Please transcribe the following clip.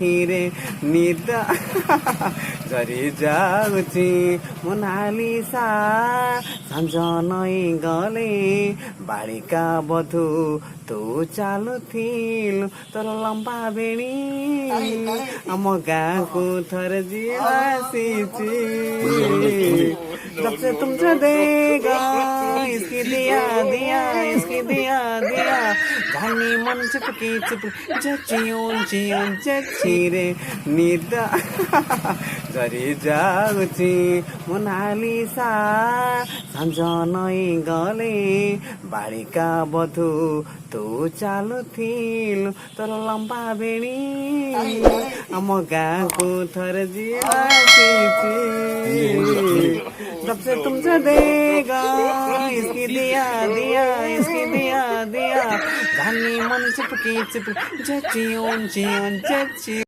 रे निद झरी जाउची मोनालिसा साँझ नै गले बारीका बधु तू चालु थिल तर लम्बा बेणी ଆମ ଗାଁକୁ ଥରେ ଯିଏ ଆସିଛି जब से तुमसे देगा इसकी दिया दिया इसकी दिया दिया जानी मन चिपकी चिपकी चियोन चची रे निद झरी जाउची मोनालिसा साँझ नै गले बारीका बधु तू चालु थिल तर लम्बा बेणी ଆମ ଗାଁକୁ ଥରେ ଯିଏ ଆସିଛି जब से तुमसे देगा इसकी दिया दिया इसकी दिया दिया जानी मन चिपकी चिपकी चियोन चची